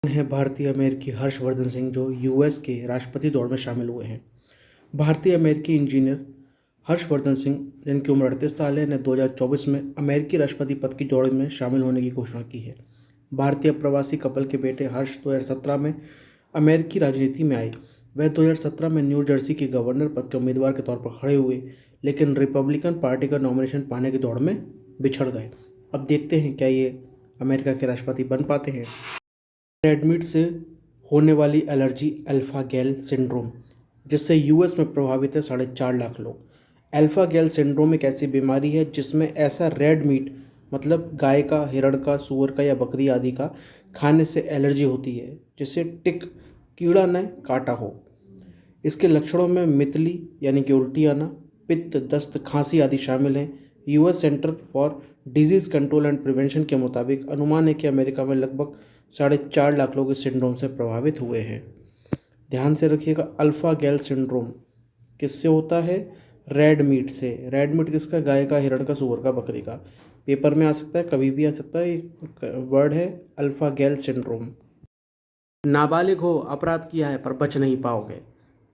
हैं भारतीय अमेरिकी हर्षवर्धन सिंह जो यूएस के राष्ट्रपति दौड़ में शामिल हुए हैं। भारतीय अमेरिकी इंजीनियर हर्षवर्धन सिंह जिनकी उम्र 38 साल है ने 2024 में अमेरिकी राष्ट्रपति पद की दौड़ में शामिल होने की घोषणा की है। भारतीय प्रवासी कपल के बेटे हर्ष 2017 में अमेरिकी राजनीति में आए। वह 2017 में न्यू जर्सी के गवर्नर पद के उम्मीदवार के तौर पर खड़े हुए, लेकिन रिपब्लिकन पार्टी का नॉमिनेशन पाने की दौड़ में बिछड़ गए। अब देखते हैं क्या ये अमेरिका के राष्ट्रपति बन पाते हैं। रेड मीट से होने वाली एलर्जी अल्फा गैल सिंड्रोम, जिससे यूएस में प्रभावित है 4.5 लाख लोग। अल्फा गैल सिंड्रोम एक ऐसी बीमारी है जिसमें ऐसा रेड मीट मतलब गाय का, हिरण का, सूअर का या बकरी आदि का खाने से एलर्जी होती है, जिसे टिक कीड़ा न काटा हो। इसके लक्षणों में मितली यानी कि उल्टी आना, पित्त, दस्त, खांसी आदि शामिल हैं। US centre for disease control and prevention के मुताबिक अनुमान है कि अमेरिका में लगभग 4.5 लाख लोग इस सिंड्रोम से प्रभावित हुए हैं। ध्यान से रखिएगा, अल्फा गैल सिंड्रोम किससे होता है? रेड मीट से। रेड मीट किसका? गाय का, हिरण का, सूअर का, बकरी का। पेपर में आ सकता है, कभी भी आ सकता है। ये वर्ड है अल्फा गैल सिंड्रोम। नाबालिग हो, अपराध किया है पर बच नहीं पाओगे।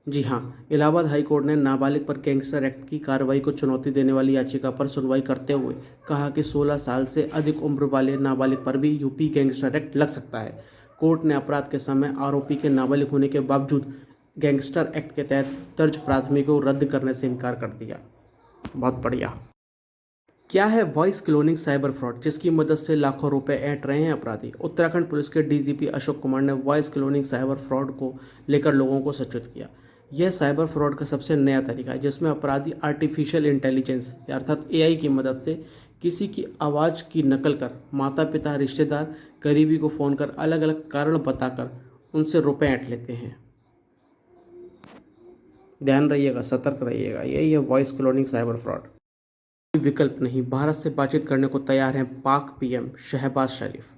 जी हाँ, इलाहाबाद हाई कोर्ट ने नाबालिग पर गैंगस्टर एक्ट की कार्रवाई को चुनौती देने वाली याचिका पर सुनवाई करते हुए कहा कि 16 साल से अधिक उम्र वाले नाबालिग पर भी यूपी गैंगस्टर एक्ट लग सकता है। कोर्ट ने अपराध के समय आरोपी के नाबालिग होने के बावजूद गैंगस्टर एक्ट के तहत दर्ज प्राथमिकी को रद्द करने से इनकार कर दिया। बहुत बढ़िया। क्या है वॉइस क्लोनिंग साइबर फ्रॉड, जिसकी मदद से लाखों रुपए ऐंठ रहे हैं अपराधी? उत्तराखंड पुलिस के डीजीपी अशोक कुमार ने वॉइस क्लोनिंग साइबर फ्रॉड को लेकर लोगों को सचेत किया। यह साइबर फ्रॉड का सबसे नया तरीका है जिसमें अपराधी आर्टिफिशियल इंटेलिजेंस अर्थात एआई की मदद से किसी की आवाज़ की नकल कर माता पिता, रिश्तेदार, करीबी को फ़ोन कर अलग अलग कारण बताकर उनसे रुपए ऐंठ लेते हैं। ध्यान रहिएगा, सतर्क रहिएगा, यही है वॉइस क्लोनिंग साइबर फ्रॉड। विकल्प नहीं, भारत से बातचीत करने को तैयार हैं पाक पीएम शहबाज शरीफ।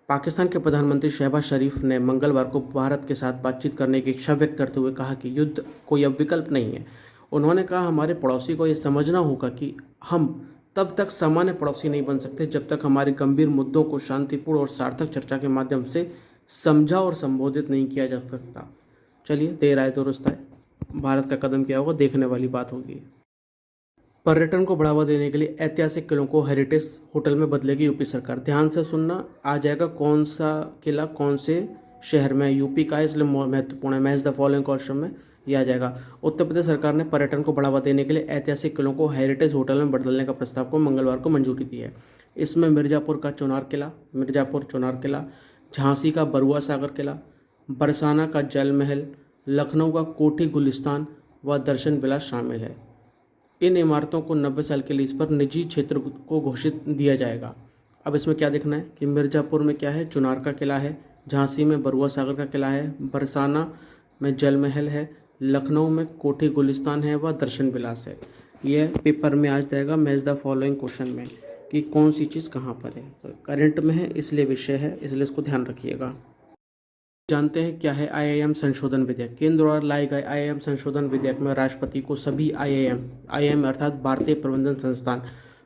पाकिस्तान के प्रधानमंत्री शहबाज शरीफ ने मंगलवार को भारत के साथ बातचीत करने की इच्छा व्यक्त करते हुए कहा कि युद्ध कोई अब विकल्प नहीं है। उन्होंने कहा, हमारे पड़ोसी को यह समझना होगा कि हम तब तक सामान्य पड़ोसी नहीं बन सकते जब तक हमारे गंभीर मुद्दों को शांतिपूर्ण और सार्थक चर्चा के माध्यम से समझा और संबोधित नहीं किया जा सकता। चलिए, देर आए दुरुस्त आए। भारत का कदम क्या होगा, देखने वाली बात होगी। पर्यटन को बढ़ावा देने के लिए ऐतिहासिक किलों को हेरिटेज होटल में बदलेगी यूपी सरकार। ध्यान से सुनना, आ जाएगा कौन सा किला कौन से शहर में। यूपी का है इसलिए महत्वपूर्ण है। मैच द फॉलोइंग क्वेश्चन में यह आ जाएगा। उत्तर प्रदेश सरकार ने पर्यटन को बढ़ावा देने के लिए ऐतिहासिक किलों को हेरिटेज होटल में बदलने का प्रस्ताव को मंगलवार को मंजूरी दी है। इसमें मिर्ज़ापुर का चुनार किला, झांसी का बरुआ सागर किला, बरसाना का जल महल, लखनऊ का कोठी गुलिस्तान व दर्शन विलास शामिल है। इन इमारतों को 90 साल के लीज पर निजी क्षेत्र को घोषित दिया जाएगा। अब इसमें क्या देखना है कि मिर्ज़ापुर में क्या है, चुनार का किला है, झांसी में बरुआ सागर का किला है, बरसाना में जल महल है, लखनऊ में कोठी गुलिस्तान है व दर्शन विलास है। यह पेपर में आ जाएगा मैच द फॉलोइंग क्वेश्चन में कि कौन सी चीज़ कहाँ पर है। तो करंट में है इसलिए विषय है, इसलिए इसको ध्यान रखिएगा। जानते हैं क्या है आईआईएम संशोधन विधेयक। केंद्र द्वारा लाए गए आईआईएम संशोधन विधेयक में राष्ट्रपति को सभी आईआईएम अर्थात भारतीय प्रबंधन संस्थान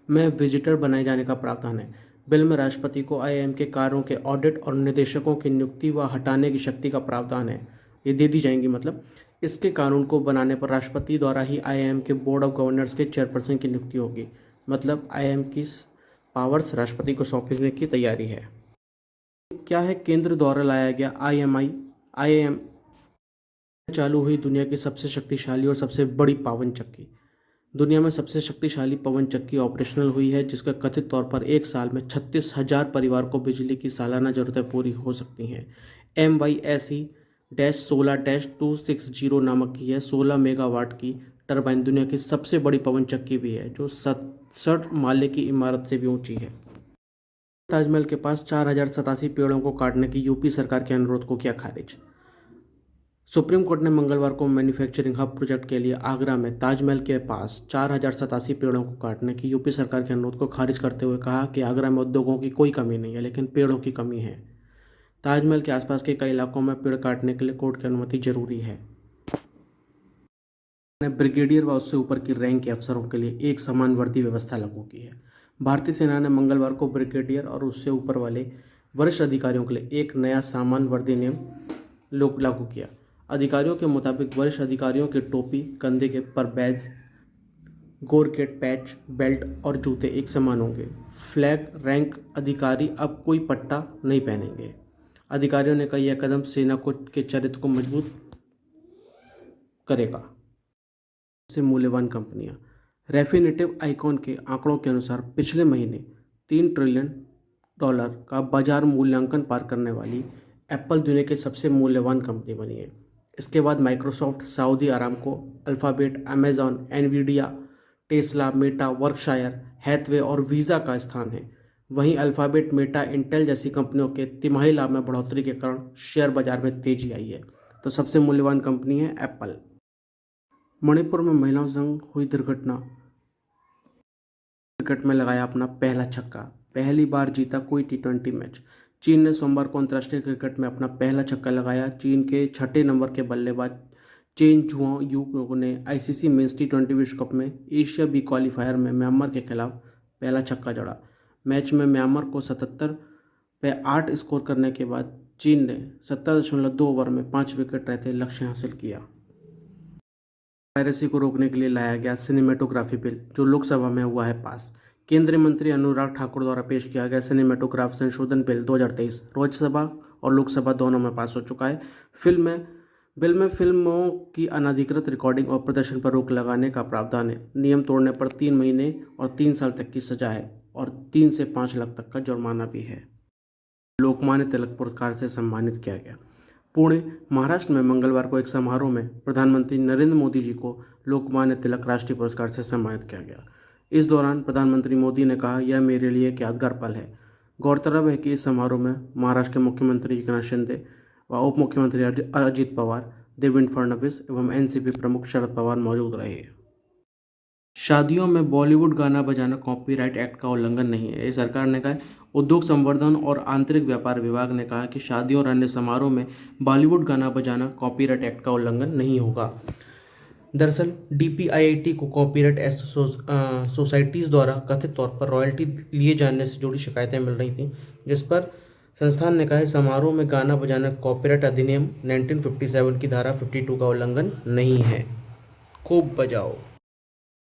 में विजिटर बनाए जाने का प्रावधान है। बिल में राष्ट्रपति को आईआईएम के कार्यों के ऑडिट और निदेशकों की नियुक्ति व हटाने की शक्ति का प्रावधान है। ये दे दी जाएंगी। मतलब इसके कानून को बनाने पर राष्ट्रपति द्वारा ही आईआईएम के बोर्ड ऑफ गवर्नर्स के चेयरपर्सन की नियुक्ति होगी। मतलब आईआईएम की पावर्स राष्ट्रपति को सौंपने की तैयारी है। क्या है केंद्र द्वारा लाया गया आईआईएम चालू हुई दुनिया की सबसे शक्तिशाली और सबसे बड़ी पवन चक्की। दुनिया में सबसे शक्तिशाली पवन चक्की ऑपरेशनल हुई है, जिसका कथित तौर पर एक साल में 36,000 परिवार को बिजली की सालाना जरूरतें पूरी हो सकती हैं। MYSE-16-260 नामक की है 16 मेगावाट की टरबाइन दुनिया की सबसे बड़ी पवन चक्की भी है, जो 67 माले की इमारत से भी ऊंची है। ताजमहल के पास 4,087 पेड़ों को काटने की यूपी सरकार के अनुरोध को किया खारिज। सुप्रीम कोर्ट ने मंगलवार को मैन्युफैक्चरिंग हब प्रोजेक्ट के लिए आगरा में ताजमहल के पास 4,087 पेड़ों को काटने की यूपी सरकार के अनुरोध को खारिज करते हुए कहा कि आगरा में उद्योगों की कोई कमी नहीं है, लेकिन पेड़ों की कमी है। ताजमहल के आसपास के कई इलाकों में पेड़ काटने के लिए कोर्ट की अनुमति जरूरी है। ब्रिगेडियर व उससे ऊपर की रैंक के अफसरों के लिए एक समान वर्दी व्यवस्था लागू की है। भारतीय सेना ने मंगलवार को ब्रिगेडियर और उससे ऊपर वाले वरिष्ठ अधिकारियों के लिए एक नया सामान्य वर्दी नियम लागू किया। अधिकारियों के मुताबिक वरिष्ठ अधिकारियों की टोपी, कंधे के पर बैज, गोरकेट, पैच, बेल्ट और जूते एक समान होंगे। फ्लैग रैंक अधिकारी अब कोई पट्टा नहीं पहनेंगे। अधिकारियों ने कहा यह कदम सेना के चरित्र को मजबूत करेगा। से मूल्यवान कंपनियां। रेफिनेटिव आइकॉन के आंकड़ों के अनुसार पिछले महीने $3 ट्रिलियन का बाजार मूल्यांकन पार करने वाली एप्पल दुनिया की सबसे मूल्यवान कंपनी बनी है। इसके बाद Microsoft, Saudi Aramco, Alphabet, Amazon, Nvidia, Tesla, Meta, Berkshire, Hathaway और वीज़ा का स्थान है। वहीं अल्फाबेट, मेटा, इंटेल जैसी कंपनियों के तिमाही लाभ में बढ़ोतरी के कारण शेयर बाजार में तेजी आई है। तो सबसे मूल्यवान कंपनी है एप्पल। मणिपुर में महिलाओं संग हुई दुर्घटना। क्रिकेट में लगाया अपना पहला छक्का, पहली बार जीता कोई T20 मैच। चीन ने सोमवार को अंतर्राष्ट्रीय क्रिकेट में अपना पहला छक्का लगाया। चीन के 6 नंबर के बल्लेबाज चेन जुआंग ने ICC मेंस T20 विश्व कप में एशिया बी क्वालिफायर में म्यांमार के खिलाफ पहला छक्का जड़ा। मैच में म्यांमार को 77 पे 8 स्कोर करने के बाद चीन ने 70.2 ओवर में 5 विकेट रहते लक्ष्य हासिल किया। पायरेसी को रोकने के लिए लाया गया सिनेमेटोग्राफी बिल, जो लोकसभा में हुआ है पास। केंद्रीय मंत्री अनुराग ठाकुर द्वारा पेश किया गया सिनेमेटोग्राफ संशोधन बिल 2023 राज्यसभा और लोकसभा दोनों में पास हो चुका है। बिल में फिल्मों की अनधिकृत रिकॉर्डिंग और प्रदर्शन पर रोक लगाने का प्रावधान है। नियम तोड़ने पर 3 महीने और 3 साल तक की सजा है और 3 से 5 लाख तक का जुर्माना भी है। लोकमान्य तिलक पुरस्कार से सम्मानित किया गया। पुणे, महाराष्ट्र में मंगलवार को एक समारोह में प्रधानमंत्री नरेंद्र मोदी जी को लोकमान्य तिलक राष्ट्रीय पुरस्कार से सम्मानित किया गया। इस दौरान प्रधानमंत्री मोदी ने कहा, यह मेरे लिए एक यादगार पल है। गौरतलब है कि इस समारोह में महाराष्ट्र के मुख्यमंत्री एकनाथ शिंदे व उप मुख्यमंत्री अजित पवार, देवेंद्र फडणवीस एवं NCP प्रमुख शरद पवार मौजूद रहे। शादियों में बॉलीवुड गाना बजाना कॉपीराइट एक्ट का उल्लंघन नहीं है, सरकार ने कहा है। उद्योग संवर्धन और आंतरिक व्यापार विभाग ने कहा कि शादियों और अन्य समारोह में बॉलीवुड गाना बजाना कॉपीराइट एक्ट का उल्लंघन नहीं होगा। दरअसल DPIIT को कॉपीराइट सोसाइटीज़ द्वारा कथित तौर पर रॉयल्टी लिए जाने से जुड़ी शिकायतें मिल रही थीं, जिस पर संस्थान ने कहा है समारोह में गाना बजाना कॉपीराइट अधिनियम 1957 की धारा 52 का उल्लंघन नहीं है। खूब बजाओ।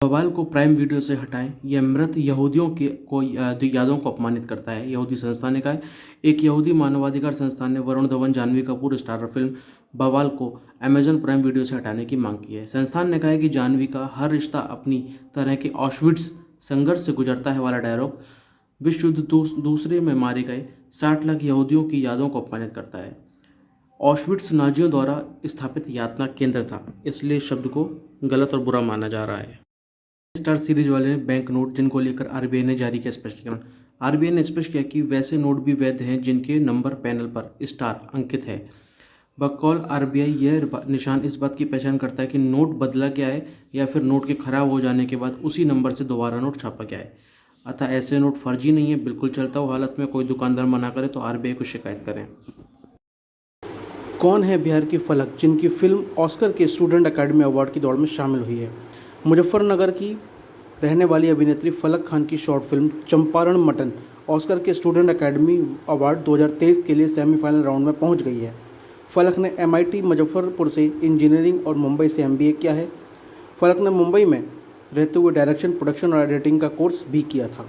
बवाल को प्राइम वीडियो से हटाएं, यह मृत यहूदियों को यादों को अपमानित करता है, यहूदी संस्था ने कहा है। एक यहूदी मानवाधिकार संस्थान ने वरुण धवन, जानवी कपूर स्टारर फिल्म बवाल को अमेजन प्राइम वीडियो से हटाने की मांग की है। संस्थान ने कहा है कि जानवी का हर रिश्ता अपनी तरह के ऑशविट्स संघर्ष से गुजरता है वाला डायलॉग विश्व युद्ध दूसरे में मारे गए 60 लाख यहूदियों की यादों को अपमानित करता है। ऑशविट्स नाजियों द्वारा स्थापित यातना केंद्र था, इसलिए शब्द को गलत और बुरा माना जा रहा है। स्टार सीरीज वाले बैंक नोट जिनको लेकर RBI ने जारी किया स्पष्टीकरण। RBI ने स्पष्ट किया कि वैसे नोट भी वैध हैं जिनके नंबर पैनल पर स्टार अंकित है। बकौल RBI यह निशान इस बात की पहचान करता है कि नोट बदला गया है या फिर नोट के खराब हो जाने के बाद उसी नंबर से दोबारा नोट छापा गया है। अतः ऐसे नोट फर्जी नहीं है, बिल्कुल चलता हो हालत में कोई दुकानदार मना करे तो RBI को शिकायत करें। कौन है बिहार की फलक, जिनकी फिल्म ऑस्कर के स्टूडेंट अकेडमी अवार्ड की दौड़ में शामिल हुई है? मुजफ्फरनगर की रहने वाली अभिनेत्री फलक खान की short film Champaran mutton Oscar के स्टूडेंट अकेडमी अवार्ड 2023 के लिए सेमीफाइनल राउंड में पहुंच गई है। फलक ने MIT मुजफ्फरपुर से इंजीनियरिंग और मुंबई से MBA किया है। फलक ने मुंबई में रहते हुए डायरेक्शन, प्रोडक्शन और एडिटिंग का कोर्स भी किया था।